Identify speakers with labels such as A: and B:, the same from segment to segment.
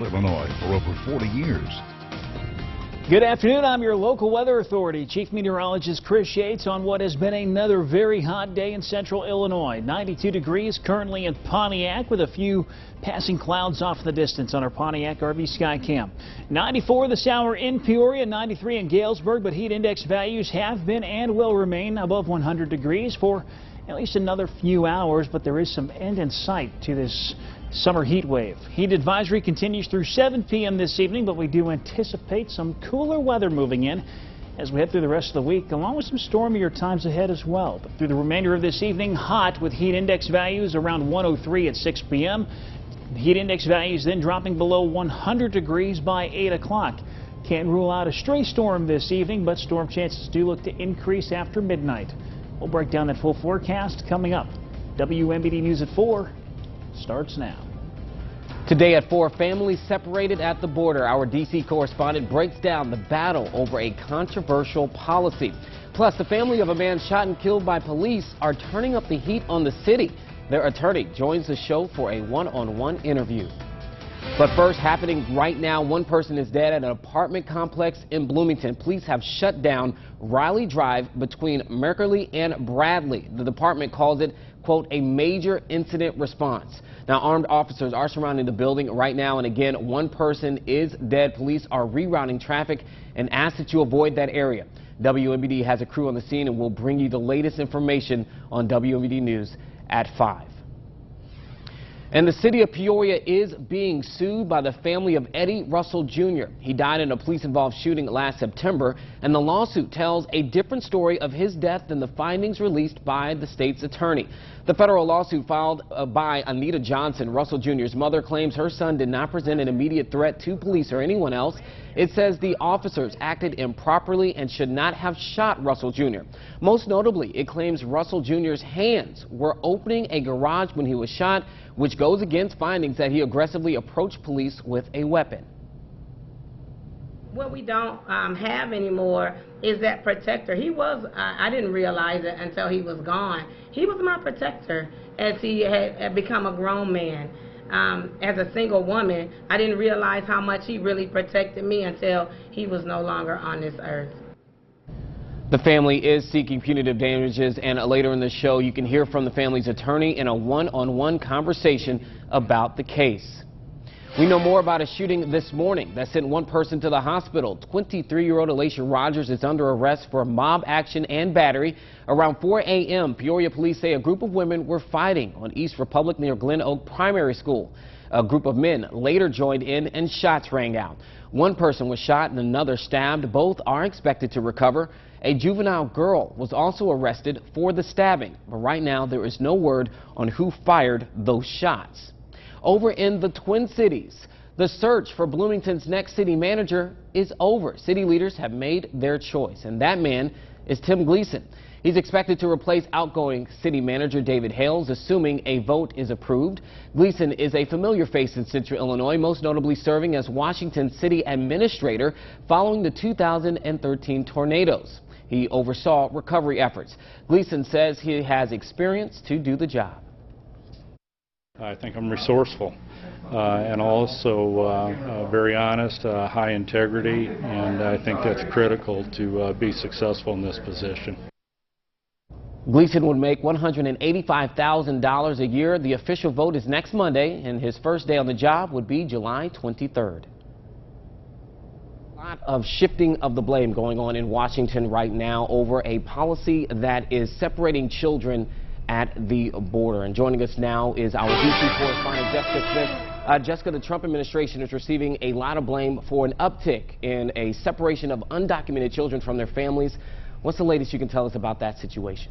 A: Illinois for over 40 years.
B: Good afternoon. I'm your local weather authority, Chief Meteorologist Chris Yates, on what has been another very hot day in central Illinois. 92 degrees currently in Pontiac, with a few passing clouds off in the distance on our Pontiac RV Skycam. 94 this hour in Peoria, 93 in Galesburg, but heat index values have been and will remain above 100 degrees for at least another few hours, but there is some end in sight to this summer heat wave. Heat advisory continues through 7 p.m. this evening, but we do anticipate some cooler weather moving in as we head through the rest of the week, along with some stormier times ahead as well. But through the remainder of this evening, hot with heat index values around 103 at 6 p.m. Heat index values then dropping below 100 degrees by 8 o'clock. Can't rule out a stray storm this evening, but storm chances do look to increase after midnight. We'll break down that full forecast coming up. WMBD News at 4 starts now.
C: Today at 4, families separated at the border. Our D.C. correspondent breaks down the battle over a controversial policy. Plus, the family of a man shot and killed by police are turning up the heat on the city. Their attorney joins the show for a one-on-one interview. But first, happening right now, one person is dead at an apartment complex in Bloomington. Police have shut down Riley Drive between Merkerly and Bradley. The department calls it, quote, a major incident response. Now, armed officers are surrounding the building right now, and again, one person is dead. Police are rerouting traffic and ask that you avoid that area. WMBD has a crew on the scene, and we'll bring you the latest information on WMBD News at 5. And the city of Peoria is being sued by the family of Eddie Russell Jr. He died in a police-involved shooting last September, and the lawsuit tells a different story of his death than the findings released by the state's attorney. The federal lawsuit filed by Anita Johnson, Russell Jr.'s mother, claims her son did not present an immediate threat to police or anyone else. It says the officers acted improperly and should not have shot Russell Jr. Most notably, it claims Russell Jr.'s hands were opening a garage when he was shot, which goes against findings that he aggressively approached police with a weapon.
D: What we don't have anymore is that protector. He was, I didn't realize it until he was gone. He was my protector as he had become a grown man. As a single woman, I didn't realize how much he really protected me until he was no longer on this earth.
C: The family is seeking punitive damages, and later in the show you can hear from the family's attorney in a one-on-one conversation about the case. We know more about a shooting this morning that sent one person to the hospital. 23-year-old Alicia Rogers is under arrest for mob action and battery. Around 4 a.m., Peoria police say a group of women were fighting on East Republic near Glen Oak Primary School. A group of men later joined in and shots rang out. One person was shot and another stabbed. Both are expected to recover. A juvenile girl was also arrested for the stabbing, but right now there is no word on who fired those shots. Over in the Twin Cities, the search for Bloomington's next city manager is over. City leaders have made their choice, and that man is Tim Gleason. He's expected to replace outgoing city manager David Hales, assuming a vote is approved. Gleason is a familiar face in Central Illinois, most notably serving as Washington city administrator following the 2013 tornadoes. He oversaw recovery efforts. Gleason says he has experience to do the job.
E: I think I'm resourceful and also very honest, high integrity, and I think that's critical to be successful in this position.
C: Gleason would make $185,000 a year. The official vote is next Monday, and his first day on the job would be July 23rd. A lot of shifting of the blame going on in Washington right now over a policy that is separating children at the border. And joining us now is our D.C. correspondent, Jessica Smith. Jessica, the Trump administration is receiving a lot of blame for an uptick in a separation of undocumented children from their families. What's the latest you can tell us about that situation?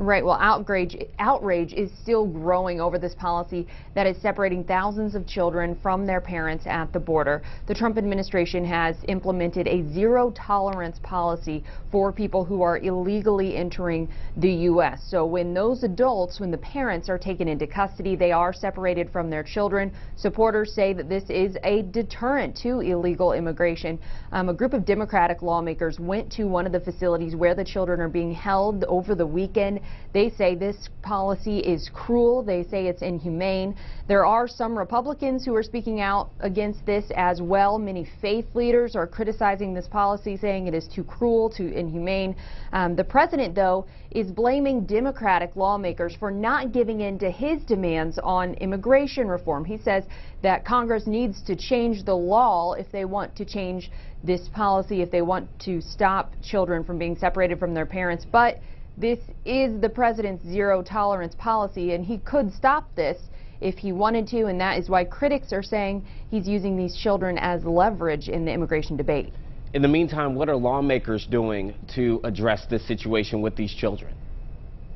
F: Right. Well, outrage is still growing over this policy that is separating thousands of children from their parents at the border. The Trump administration has implemented a zero-tolerance policy for people who are illegally entering the U.S. So when those adults, when the parents are taken into custody, they are separated from their children. Supporters say that this is a deterrent to illegal immigration. A group of Democratic lawmakers went to one of the facilities where the children are being held over the weekend. They say this policy is cruel. They say it's inhumane. There are some Republicans who are speaking out against this as well. Many faith leaders are criticizing this policy, saying it is too cruel, too inhumane. The president, though, is blaming Democratic lawmakers for not giving in to his demands on immigration reform. He says that Congress needs to change the law if they want to change this policy, if they want to stop children from being separated from their parents. But this is the president's zero tolerance policy, and he could stop this if he wanted to, and that is why critics are saying he's using these children as leverage in the immigration debate.
C: In the meantime, what are lawmakers doing to address this situation with these children?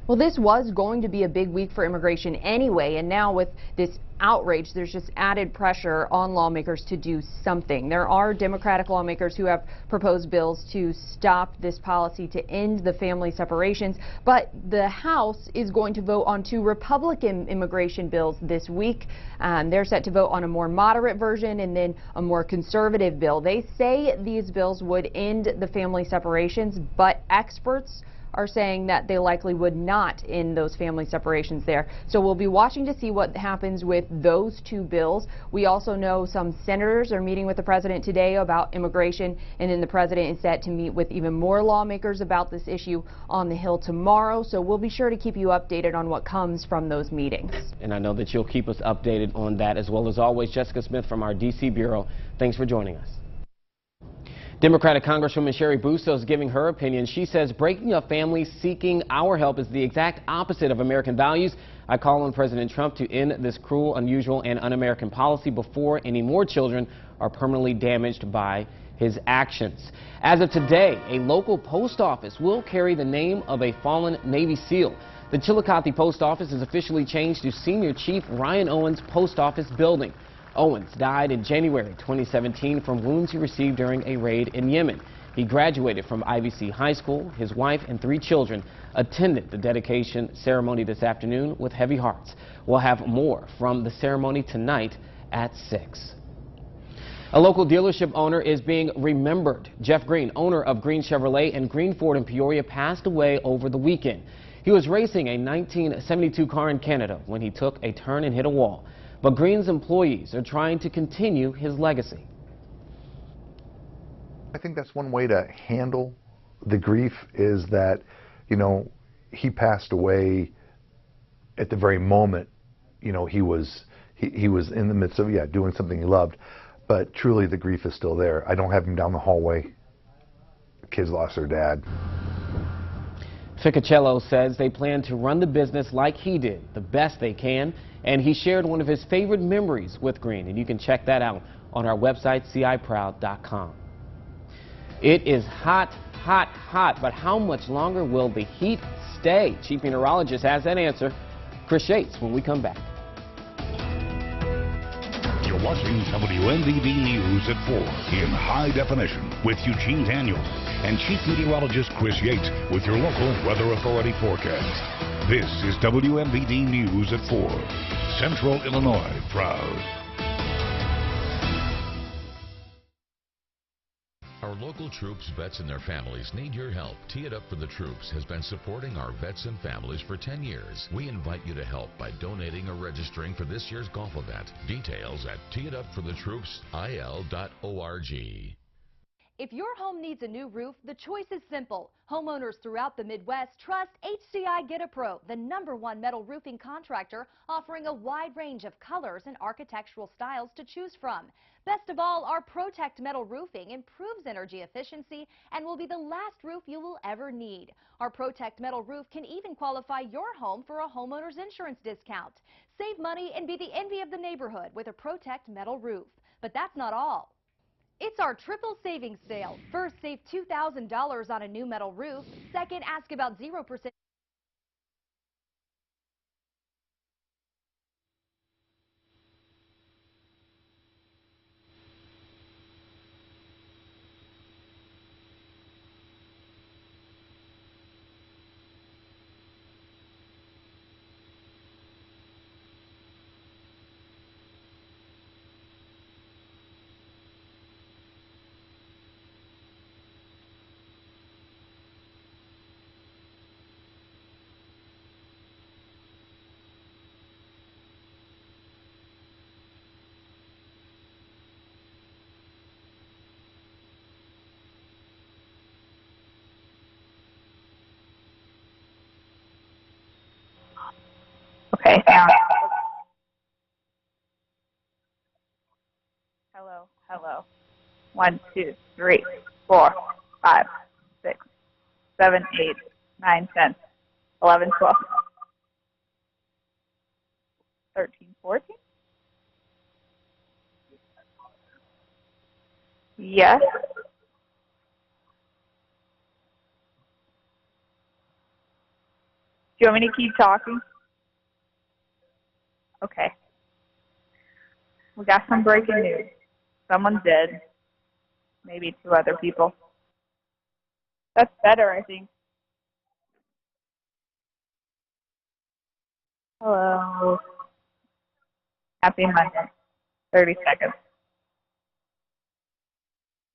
F: Well, this was going to be a big week for immigration anyway, and now with this outrage, there's just added pressure on lawmakers to do something. There are Democratic lawmakers who have proposed bills to stop this policy to end the family separations, but the House is going to vote on 2 Republican immigration bills this week. They're set to vote on a more moderate version and then a more conservative bill. They say these bills would end the family separations, but experts are saying that they likely would not end those family separations there. So we'll be watching to see what happens with those 2 bills. We also know some senators are meeting with the president today about immigration, and then the president is set to meet with even more lawmakers about this issue on the Hill tomorrow. So we'll be sure to keep you updated on what comes from those meetings.
C: And I know that you'll keep us updated on that as well. As always, Jessica Smith from our D.C. Bureau, thanks for joining us. Democratic Congresswoman Sherry Bustos is giving her opinion. She says breaking up families seeking our help is the exact opposite of American values. I call on President Trump to end this cruel, unusual, and un-American policy before any more children are permanently damaged by his actions. As of today, a local post office will carry the name of a fallen Navy SEAL. The Chillicothe Post Office is officially changed to Senior Chief Ryan Owens Post Office Building. Owens died in January 2017 from wounds he received during a raid in Yemen. He graduated from IVC High School. His wife and 3 children attended the dedication ceremony this afternoon with heavy hearts. We'll have more from the ceremony tonight at 6. A local dealership owner is being remembered. Jeff Greene, owner of Greene Chevrolet and Greene Ford in Peoria, passed away over the weekend. He was racing a 1972 car in Canada when he took a turn and hit a wall. But Greene's employees are trying to continue his legacy.
A: I think that's one way to handle the grief is that, you know, he passed away at the very moment, you know, he was in the midst of, doing something he loved. But truly the grief is still there. I don't have him down the hallway. Kids lost their dad.
C: Ficacello says they plan to run the business like he did, the best they can, and he shared one of his favorite memories with Greene, and you can check that out on our website, ciproud.com. It is hot, hot, hot, but how much longer will the heat stay? Chief Meteorologist has that answer. Chris Yates when we come back.
A: You're watching WMBD News at 4 in high definition with Eugene Daniels and Chief Meteorologist Chris Yates with your local Weather Authority forecast. This is WMBD News at 4. Central Illinois proud.
G: Our local troops, vets, and their families need your help. Tee It Up for the Troops has been supporting our vets and families for 10 years. We invite you to help by donating or registering for this year's golf event. Details at teeitupforthetroopsil.org.
H: If your home needs a new roof, the choice is simple. Homeowners throughout the Midwest trust HCI Get a Pro, the #1 metal roofing contractor, offering a wide range of colors and architectural styles to choose from. Best of all, our Protect metal roofing improves energy efficiency and will be the last roof you will ever need. Our Protect metal roof can even qualify your home for a homeowner's insurance discount. Save money and be the envy of the neighborhood with a Protect metal roof. But that's not all. It's our triple savings sale. First, save $2,000 on a new metal roof. Second, ask about 0%
I: Hello, hello. 1, 2, 3, 4, 5, 6, 7, 8, 9, 10, 11, 12, 13, 14. Yes. Do you want me to keep talking? Okay. We got some breaking news. Someone's dead. Maybe 2 other people. That's better, I think. Hello. Happy Monday. 30 seconds.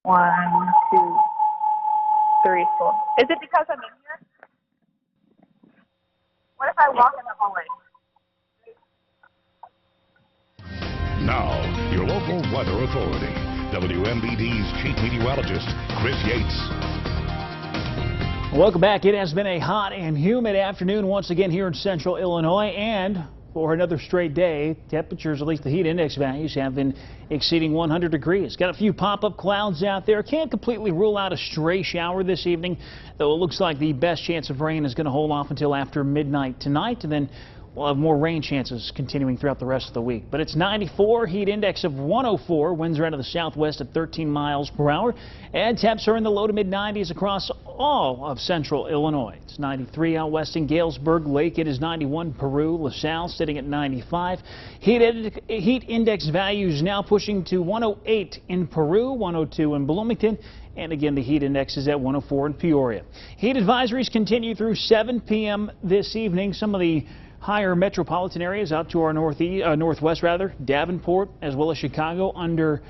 I: 1, 2, 3, 4. Is it because I'm in here? What if I walk in the hallway?
G: Now, your local weather authority, WMBD's chief meteorologist, Chris Yates.
B: Welcome back. It has been a hot and humid afternoon once again here in central Illinois, and for another straight day, temperatures, at least the heat index values, have been exceeding 100 degrees. Got a few pop-up clouds out there. Can't completely rule out a stray shower this evening, though it looks like the best chance of rain is going to hold off until after midnight tonight, and then we'll have more rain chances continuing throughout the rest of the week. But it's 94, heat index of 104, winds are out of the southwest at 13 miles per hour, and temps are in the low to mid-90s across all of central Illinois. It's 93 out west in Galesburg, Lake. It is 91, Peru, LaSalle sitting at 95. Heat index values now pushing to 108 in Peru, 102 in Bloomington, and again, the heat index is at 104 in Peoria. Heat advisories continue through 7 p.m. this evening. Some of the higher metropolitan areas out to our northwest, Davenport, as well as Chicago, under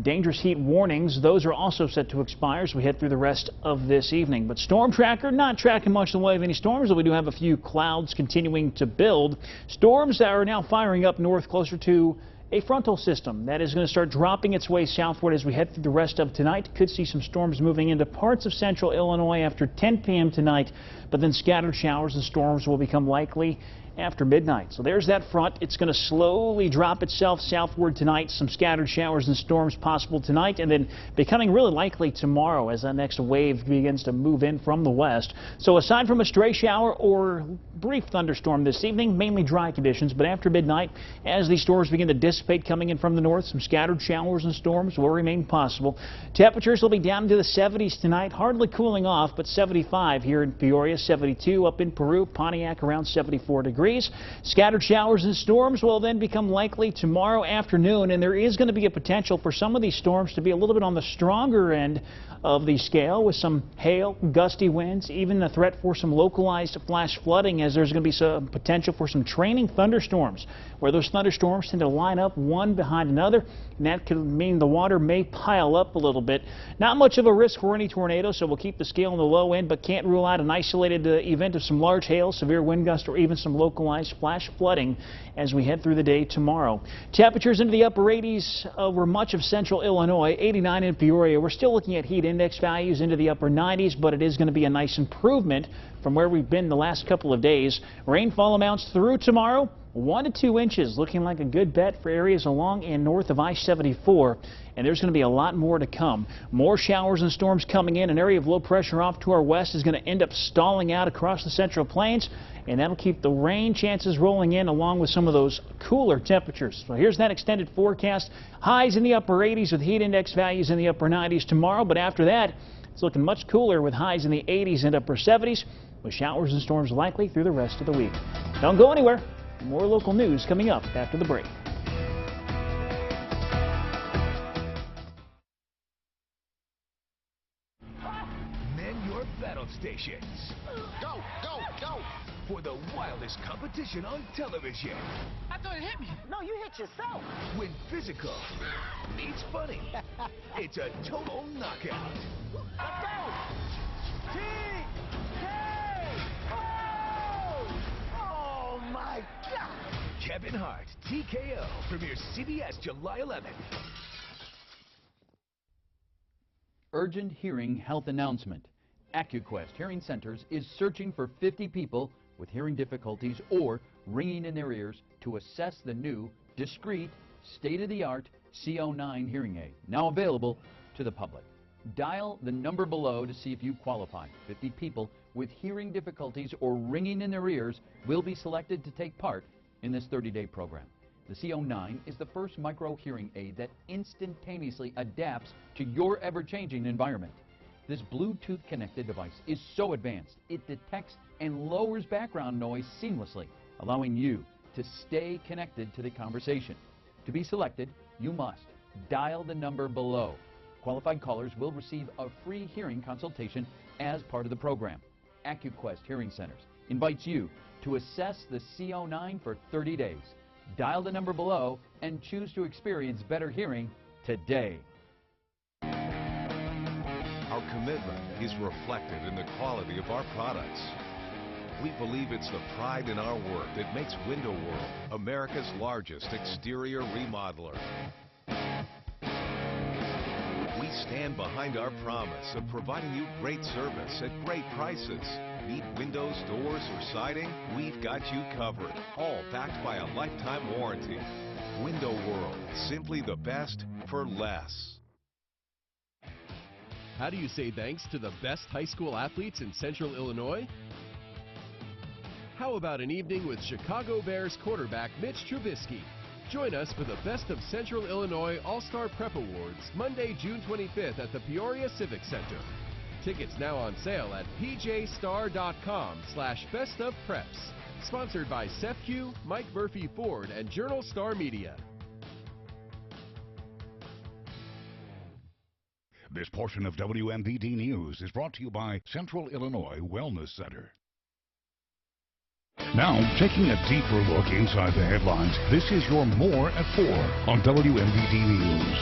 B: dangerous heat warnings. Those are also set to expire as we head through the rest of this evening. But Storm Tracker not tracking much in the way of any storms, though we do have a few clouds continuing to build. Storms that are now firing up north closer to a frontal system that is going to start dropping its way southward as we head through the rest of tonight. Could see some storms moving into parts of central Illinois after 10 p.m. tonight, but then scattered showers and storms will become likely after midnight. So there's that front. It's going to slowly drop itself southward tonight. Some scattered showers and storms possible tonight, and then becoming really likely tomorrow as that next wave begins to move in from the west. So aside from a stray shower or brief thunderstorm this evening, mainly dry conditions, but after midnight, as these storms begin to dissipate coming in from the north, some scattered showers and storms will remain possible. Temperatures will be down into the 70s tonight, hardly cooling off, but 75 here in Peoria, 72 up in Peru, Pontiac around 74 degrees. Scattered showers and storms will then become likely tomorrow afternoon, and there is going to be a potential for some of these storms to be a little bit on the stronger end of the scale, with some hail, gusty winds, even a threat for some localized flash flooding, as there's going to be some potential for some training thunderstorms, where those thunderstorms tend to line up one behind another, and that could mean the water may pile up a little bit. Not much of a risk for any tornado, so we'll keep the scale on the low end, but can't rule out an isolated event of some large hail, severe wind gusts, or even some localized flash flooding as we head through the day tomorrow. Temperatures into the upper 80s over much of central Illinois, 89 in Peoria. We're still looking at heat index values into the upper 90s, but it is going to be a nice improvement from where we've been the last couple of days. Rainfall amounts through tomorrow, 1 to 2 inches, looking like a good bet for areas along and north of I-74, and there's going to be a lot more to come. More showers and storms coming in. An area of low pressure off to our west is going to end up stalling out across the central plains, and that'll keep the rain chances rolling in along with some of those cooler temperatures. So here's that extended forecast. Highs in the upper 80s with heat index values in the upper 90s tomorrow, but after that, it's looking much cooler with highs in the 80s and upper 70s, with showers and storms likely through the rest of the week. Don't go anywhere. More local news coming up after the break.
J: Men your battle stations. Go, go, go! For the wildest competition on television.
K: I thought it hit me. No, you hit yourself.
J: When physical meets funny, it's a total knockout.
K: Let's go! Oh my God!
J: Kevin Hart, TKO, premieres CBS July 11th.
L: Urgent hearing health announcement. AccuQuest Hearing Centers is searching for 50 people with hearing difficulties or ringing in their ears to assess the new, discreet, state-of-the-art CO9 hearing aid, now available to the public. Dial the number below to see if you qualify. 50 people with hearing difficulties or ringing in their ears will be selected to take part in this 30-day program. The CO9 is the first micro hearing aid that instantaneously adapts to your ever-changing environment. This Bluetooth connected device is so advanced, it detects and lowers background noise seamlessly, allowing you to stay connected to the conversation. To be selected, you must dial the number below. Qualified callers will receive a free hearing consultation as part of the program. AccuQuest Hearing Centers invites you to assess the CO9 for 30 days. Dial the number below and choose to experience better hearing today.
M: Our commitment is reflected in the quality of our products. We believe it's the pride in our work that makes Window World America's largest exterior remodeler. We stand behind our promise of providing you great service at great prices. Need windows, doors, or siding? We've got you covered, all backed by a lifetime warranty. Window World, simply the best for less.
N: How do you say thanks to the best high school athletes in Central Illinois? How about an evening with Chicago Bears quarterback Mitch Trubisky? Join us for the Best of Central Illinois All-Star Prep Awards, Monday, June 25th at the Peoria Civic Center. Tickets now on sale at pjstar.com/bestofpreps. Sponsored by Seth Q, Mike Murphy Ford, and Journal Star Media.
O: This portion of WMBD News is brought to you by Central Illinois Wellness Center. Now, taking a deeper look inside the headlines, this is your More at 4 on WMBD News.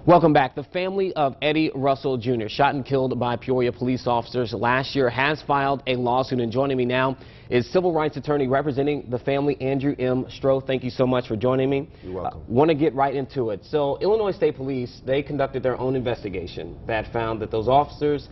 C: Welcome back. The family of Eddie Russell Jr., shot and killed by Peoria police officers last year, has filed a lawsuit. And joining me now is civil rights attorney representing the family, Andrew M. Stroh. Thank you so much for joining me.
P: You're welcome.
C: Want to get right into it. So, Illinois State Police, they conducted their own investigation that found that those officers,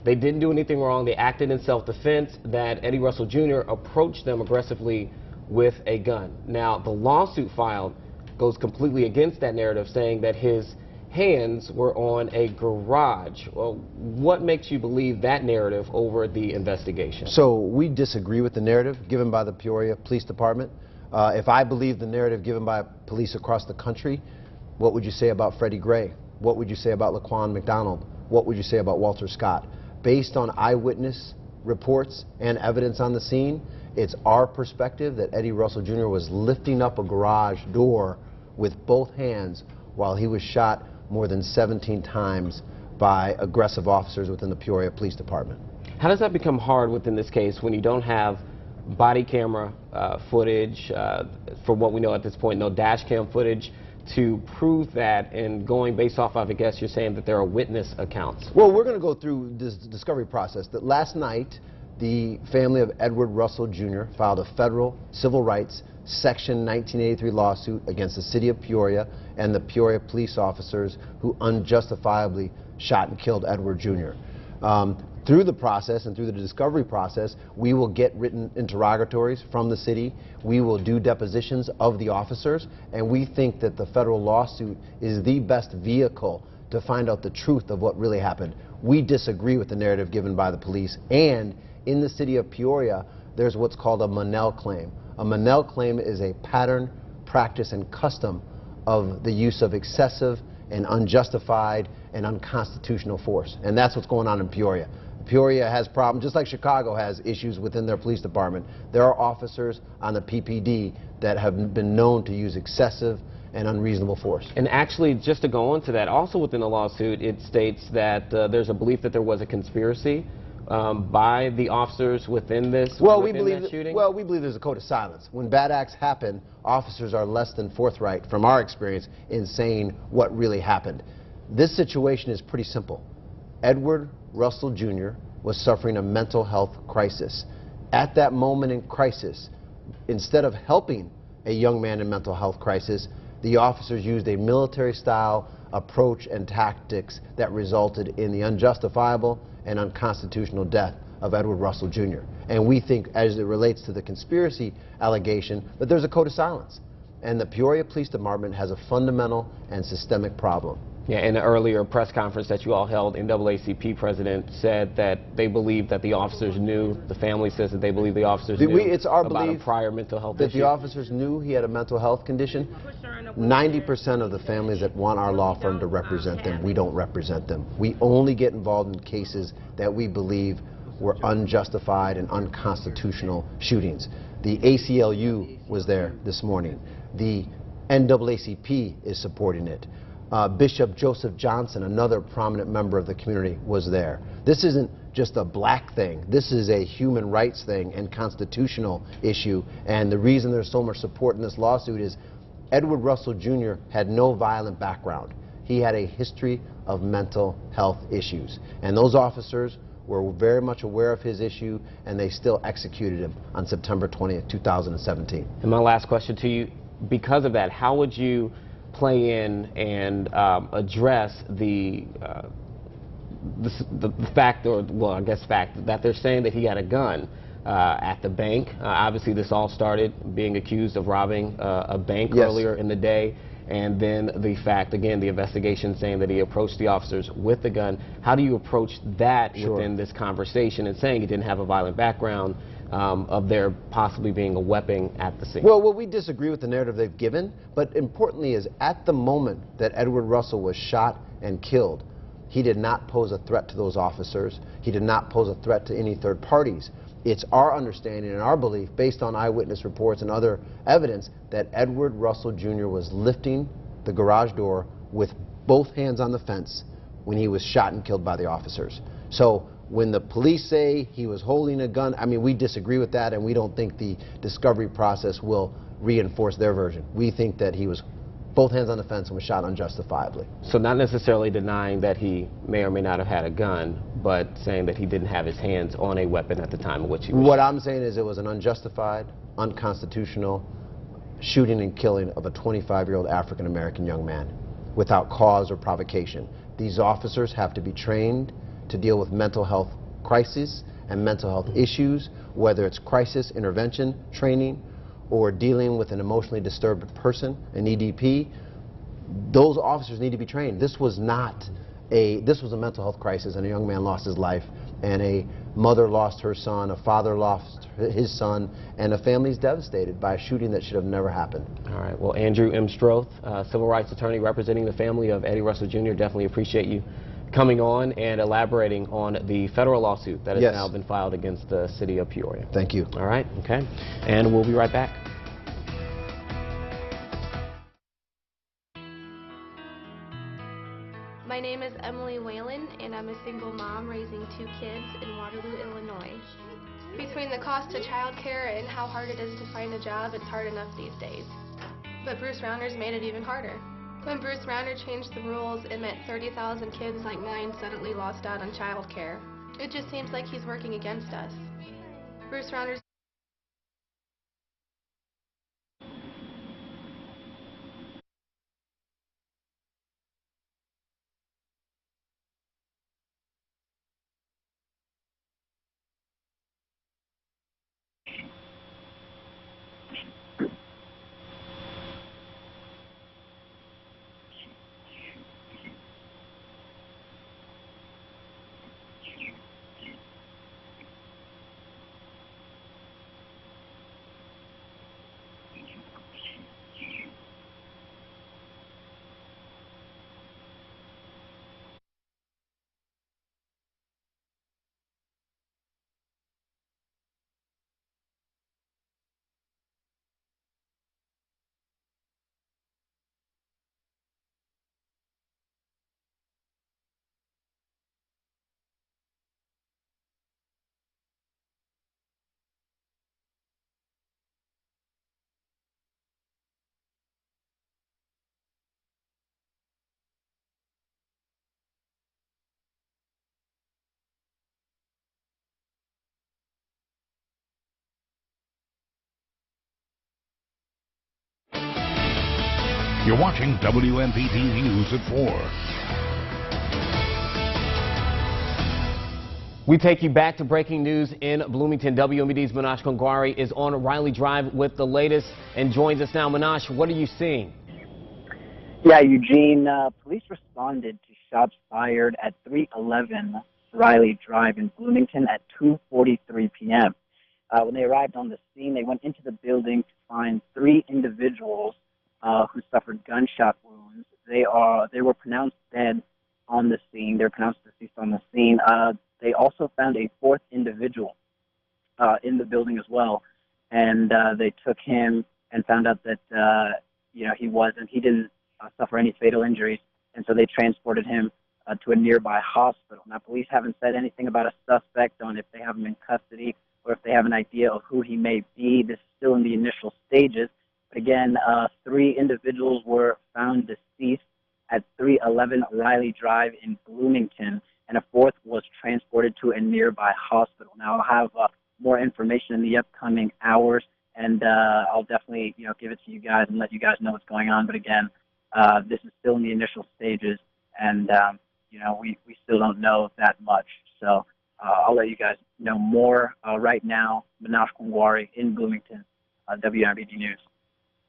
C: they didn't do anything wrong. They acted in self-defense, that Eddie Russell Jr. approached them aggressively with a gun. Now, the lawsuit filed goes completely against that narrative, saying that his hands were on a garage. Well, what makes you believe that narrative over the investigation?
P: So we disagree with the narrative given by the Peoria Police Department. If I believe the narrative given by police across the country, what would you say about Freddie Gray? What would you say about Laquan McDonald? What would you say about Walter Scott? Based on eyewitness reports and evidence on the scene, it's our perspective that Eddie Russell Jr. was lifting up a garage door with both hands while he was shot more than 17 times by aggressive officers within the Peoria Police Department.
C: How does that become hard within this case when you don't have body camera footage, for what we know at this point, no dash cam footage, to prove that, and going based off of, I guess you're saying that there are witness accounts?
P: Well, we're going to go through this discovery process. That last night, the family of Edward Russell Jr. filed a federal civil rights Section 1983 lawsuit against the city of Peoria and the Peoria police officers who unjustifiably shot and killed Edward Jr. Through the process and through the discovery process, we will get written interrogatories from the city. We will do depositions of the officers, and we think that the federal lawsuit is the best vehicle to find out the truth of what really happened. We disagree with the narrative given by the police, and in the city of Peoria, there's what's called a Monell claim. A Monell claim is a pattern, practice, and custom of the use of excessive and unjustified and unconstitutional force. And that's what's going on in Peoria. Peoria has problems, just like Chicago has issues within their police department. There are officers on the PPD that have been known to use excessive and unreasonable force.
C: And actually, just to go on to that, also within the lawsuit, it states that there's a belief that there was a conspiracy by the officers within this,
P: we believe there's a code of silence. When bad acts happen, officers are less than forthright, from our experience, in saying what really happened. This situation is pretty simple. Edward Russell Jr. was suffering a mental health crisis. At that moment in crisis, instead of helping a young man in mental health crisis, the officers used a military-style approach and tactics that resulted in the unjustifiable and unconstitutional death of Edward Russell Jr. And we think, as it relates to the conspiracy allegation, that there's a code of silence. And the Peoria Police Department has a fundamental and systemic problem.
C: Yeah, in an earlier press conference that you all held, NAACP president said that they believe that the officers knew, the family says that they believe the officers knew
P: it's our
C: about
P: belief
C: a prior mental health
P: that
C: issue.
P: the officers knew he had a mental health condition. 90% of the families that want our law firm to represent them, we don't represent them. We only get involved in cases that we believe were unjustified and unconstitutional shootings. The ACLU was there this morning. The NAACP is supporting it. Bishop Joseph Johnson, another prominent member of the community, was there. This isn't just a black thing. This is a human rights thing and constitutional issue. And the reason there's so much support in this lawsuit is Edward Russell Jr. had no violent background. He had a history of mental health issues. And those officers were very much aware of his issue, and they still executed him on September 20th, 2017. And
C: my last question to you, because of that, how would you play in and address the fact, or well, I guess fact, that they're saying that he had a gun at the bank? Obviously, this all started being accused of robbing a bank earlier in the day, and then the fact, again, the investigation saying that he approached the officers with the gun. How do you approach that within this conversation and saying he didn't have a violent background, of there possibly being a weapon at the scene?
P: Well, we disagree with the narrative they've given, but importantly is at the moment that Edward Russell was shot and killed, he did not pose a threat to those officers. He did not pose a threat to any third parties. It's our understanding and our belief, based on eyewitness reports and other evidence, that Edward Russell Jr. was lifting the garage door with both hands on the fence when he was shot and killed by the officers. So when the police say he was holding a gun, I mean, we disagree with that, and we don't think the discovery process will reinforce their version. We think that he was both hands on the fence and was shot unjustifiably.
C: So not necessarily denying that he may or may not have had a gun, but saying that he didn't have his hands on a weapon at the time in which he was
P: What
C: shot.
P: I'm saying is it was an unjustified, unconstitutional shooting and killing of a 25-year-old African-American young man without cause or provocation. These officers have to be trained to deal with mental health crises and mental health issues, whether it's crisis intervention training or dealing with an emotionally disturbed person, an EDP. Those officers need to be trained. This was a mental health crisis, and a young man lost his life, and a mother lost her son, a father lost his son, and a family's devastated by a shooting that should have never happened.
C: All right, well, Andrew M. Stroth, civil rights attorney representing the family of Eddie Russell Jr., definitely appreciate you coming on and elaborating on the federal lawsuit that has now been filed against the city of Peoria.
P: Thank you.
C: All right, okay, and we'll be right back.
Q: My name is Emily Whalen, and I'm a single mom raising 2 kids in Waterloo, Illinois. Between the cost of childcare and how hard it is to find a job, it's hard enough these days. But Bruce Rounders made it even harder. When Bruce Rounder changed the rules, it meant 30,000 kids like mine suddenly lost out on childcare. It just seems like he's working against us. Bruce Rounders.
O: You're watching WMBD News at 4.
C: We take you back to breaking news in Bloomington. WMBD's Manash Kongwari is on Riley Drive with the latest and joins us now. Manash, what are you seeing?
R: Yeah, Eugene, police responded to shots fired at 311 Riley Drive in Bloomington at 2:43 p.m. When they arrived on the scene, they went into the building to find 3 individuals who suffered gunshot wounds. They were pronounced dead on the scene. They were pronounced deceased on the scene. They also found a 4th individual in the building as well, and they took him and found out that he didn't suffer any fatal injuries, and so they transported him to a nearby hospital. Now, police haven't said anything about a suspect on if they have him in custody or if they have an idea of who he may be. This is still in the initial stages. But again, 3 individuals were found deceased at 311 Riley Drive in Bloomington, and a 4th was transported to a nearby hospital. Now, I'll have more information in the upcoming hours, and I'll definitely give it to you guys and let you guys know what's going on. But again, this is still in the initial stages, and we still don't know that much. So I'll let you guys know more right now. Manash Kongwari in Bloomington, WMBD News.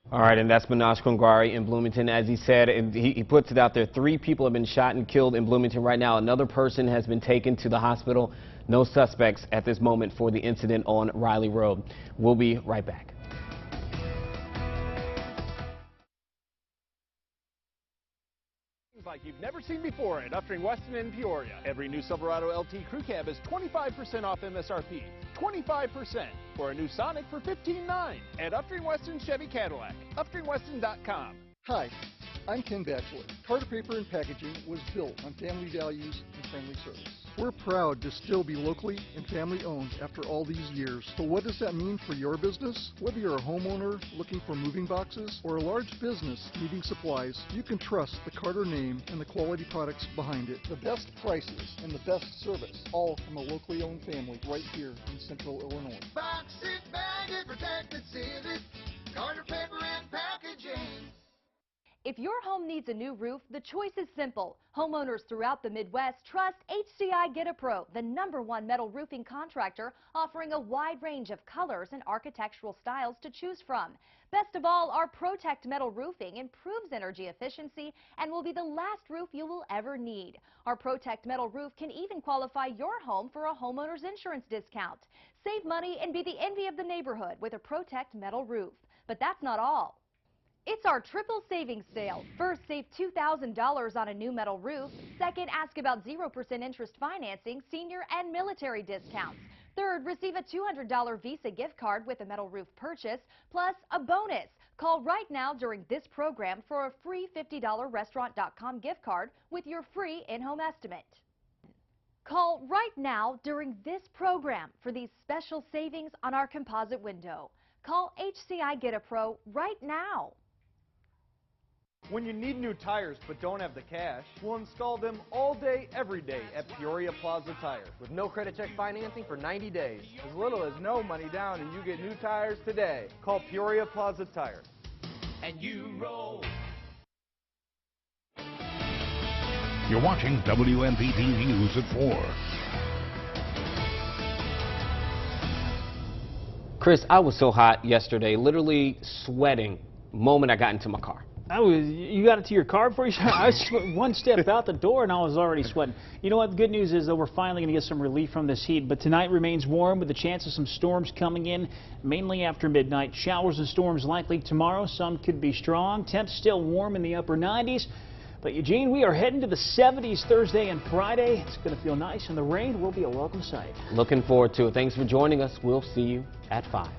C: All right, and that's Manash Kongwari in Bloomington. As he said, and he puts it out there, 3 people have been shot and killed in Bloomington right now. Another person has been taken to the hospital. No suspects at this moment for the incident on Riley Road. We'll be right back.
S: Like you've never seen before at Upstream Weston in Peoria. Every new Silverado LT Crew Cab is 25% off MSRP. 25% for a new Sonic for $15,900 at Upstream Weston Chevy Cadillac. UpstreamWeston.com.
T: Hi, I'm Ken Batchelor. Carter Paper and Packaging was built on family values and friendly service. We're proud to still be locally and family owned after all these years. So what does that mean for your business? Whether you're a homeowner looking for moving boxes or a large business needing supplies, you can trust the Carter name and the quality products behind it. The best prices and the best service, all from a locally owned family right here in Central Illinois.
K: Box it, bag it, protect it, seal it. Carter Paper and Packaging.
H: If your home needs a new roof, the choice is simple. Homeowners throughout the Midwest trust HCI Get a Pro, the #1 metal roofing contractor, offering a wide range of colors and architectural styles to choose from. Best of all, our Protect metal roofing improves energy efficiency and will be the last roof you will ever need. Our Protect metal roof can even qualify your home for a homeowner's insurance discount. Save money and be the envy of the neighborhood with a Protect metal roof. But that's not all. It's our triple savings sale. First, save $2,000 on a new metal roof. Second, ask about 0% interest financing, senior and military discounts. Third, receive a $200 Visa gift card with a metal roof purchase, plus a bonus. Call right now during this program for a free $50 Restaurant.com gift card with your free in-home estimate. Call right now during this program for these special savings on our composite window. Call HCI Get a Pro right now.
U: When you need new tires but don't have the cash, we'll install them all day, every day at Peoria Plaza Tire.
V: With no credit check financing for 90 days.
U: As little as no money down and you get new tires today. Call Peoria Plaza Tire.
J: And you roll.
O: You're watching WMBD News at 4.
C: Chris, I was so hot yesterday, literally sweating the moment I got into my car.
B: You got it to your car before you shot? I was one step out the door and I was already sweating. You know what? The good news is that we're finally going to get some relief from this heat. But tonight remains warm with the chance of some storms coming in, mainly after midnight. Showers and storms likely tomorrow. Some could be strong. Temps still warm in the upper 90s. But Eugene, we are heading to the 70s Thursday and Friday. It's going to feel nice, and the rain will be a welcome sight.
C: Looking forward to it. Thanks for joining us. We'll see you at 5.